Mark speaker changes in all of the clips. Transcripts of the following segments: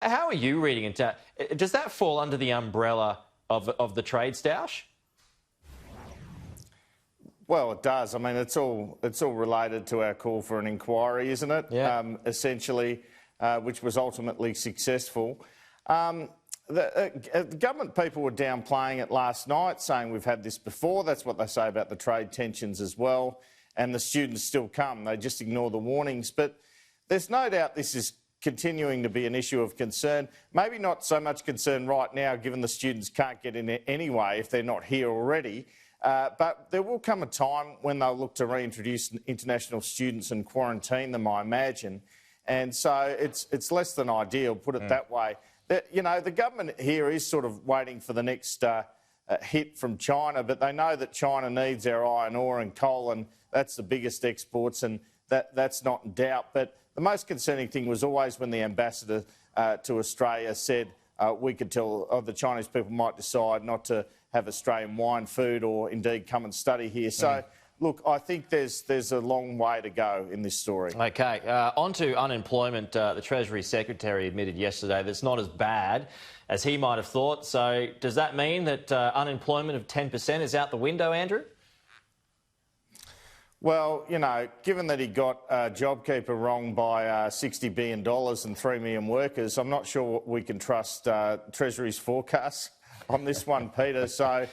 Speaker 1: How are you reading into? Does that fall under the umbrella of the trade stoush?
Speaker 2: Well, it does. I mean, it's all related to our call for an inquiry, isn't it?
Speaker 1: Yeah.
Speaker 2: Essentially, which was ultimately successful. The government people were downplaying it last night, saying we've had this before. That's what they say about the trade tensions as well. And the students still come. They just ignore the warnings. But there's no doubt this is continuing to be an issue of concern. Maybe not so much concern right now, given the students can't get in anyway if they're not here already. But there will come a time when they'll look to reintroduce international students and quarantine them, I imagine. And so it's less than ideal, put it that way. You know, the government here is sort of waiting for the next hit from China, but they know that China needs our iron ore and coal, and that's the biggest exports, and that's not in doubt. But the most concerning thing was always when the ambassador to Australia said we could tell the Chinese people might decide not to have Australian wine, food, or indeed come and study here. So, look, I think there's a long way to go in this story.
Speaker 1: OK, on to unemployment. The Treasury Secretary admitted yesterday that it's not as bad as he might have thought. So does that mean that unemployment of 10% is out the window, Andrew?
Speaker 2: Well, you know, given that he got JobKeeper wrong by $60 billion and 3 million workers, I'm not sure we can trust Treasury's forecasts on this one, Peter. So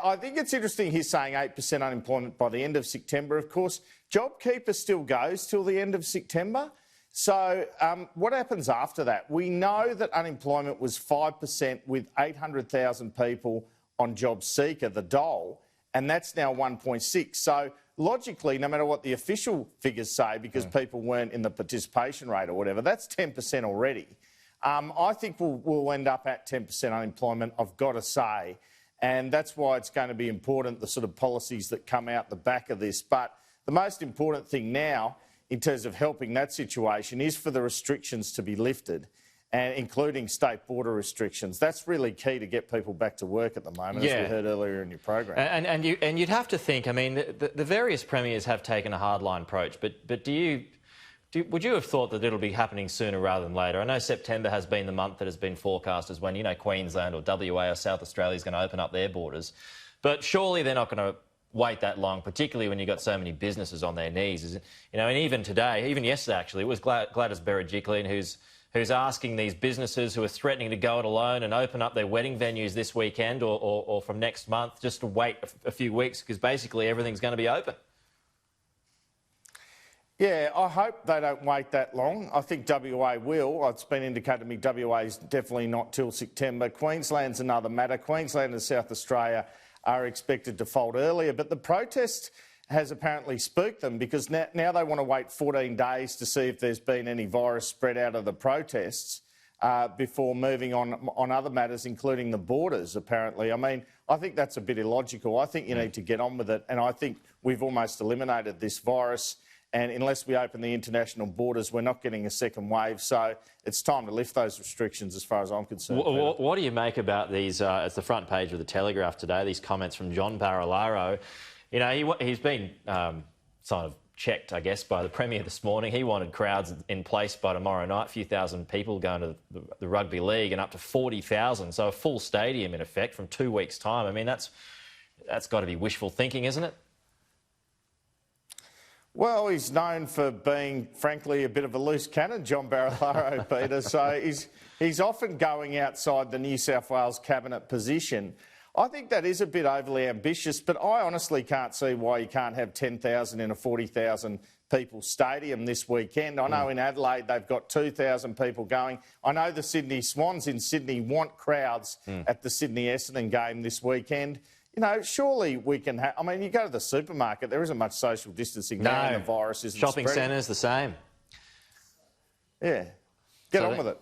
Speaker 2: I think it's interesting he's saying 8% unemployment by the end of September. Of course, JobKeeper still goes till the end of September. So what happens after that? We know that unemployment was 5% with 800,000 people on JobSeeker, the dole, and that's now 1.6. So logically, no matter what the official figures say, because people weren't in the participation rate or whatever, that's 10% already. I think we'll end up at 10% unemployment, I've got to say. And that's why it's going to be important, the sort of policies that come out the back of this. But the most important thing now, in terms of helping that situation, is for the restrictions to be lifted, and including state border restrictions. That's really key to get people back to work at the moment, as we heard earlier in your program.
Speaker 1: And you'd have to think, I mean, the various premiers have taken a hardline approach, but would you have thought that it'll be happening sooner rather than later? I know September has been the month that has been forecast as when, you know, Queensland or WA or South Australia is going to open up their borders. But surely they're not going to wait that long, particularly when you've got so many businesses on their knees. You know, and even today, even yesterday actually, it was Gladys Berejiklian who's asking these businesses who are threatening to go it alone and open up their wedding venues this weekend or from next month just to wait a few weeks, because basically everything's going to be open.
Speaker 2: Yeah, I hope they don't wait that long. I think WA will. It's been indicated to me WA is definitely not till September. Queensland's another matter. Queensland and South Australia are expected to fold earlier, but the protest has apparently spooked them, because now they want to wait 14 days to see if there's been any virus spread out of the protests before moving on other matters, including the borders, apparently. I mean, I think that's a bit illogical. I think you need to get on with it, and I think we've almost eliminated this virus. And unless we open the international borders, we're not getting a second wave. So it's time to lift those restrictions as far as I'm concerned.
Speaker 1: What do you make about these, it's the front page of the Telegraph today, these comments from John Barilaro? You know, he's been sort of checked, I guess, by the Premier this morning. He wanted crowds in place by tomorrow night, a few thousand people going to the Rugby League, and up to 40,000. So a full stadium, in effect, from 2 weeks' time. I mean, that's got to be wishful thinking, isn't it?
Speaker 2: Well, he's known for being, frankly, a bit of a loose cannon, John Barilaro, Peter. So he's often going outside the New South Wales Cabinet position. I think that is a bit overly ambitious, but I honestly can't see why you can't have 10,000 in a 40,000 people stadium this weekend. I know in Adelaide they've got 2,000 people going. I know the Sydney Swans in Sydney want crowds at the Sydney-Essendon game this weekend. You know, surely we can have... I mean, you go to the supermarket, there isn't much social distancing now, and the virus isn't
Speaker 1: Shopping
Speaker 2: spreading.
Speaker 1: centres, the same.
Speaker 2: Yeah. Get on with it.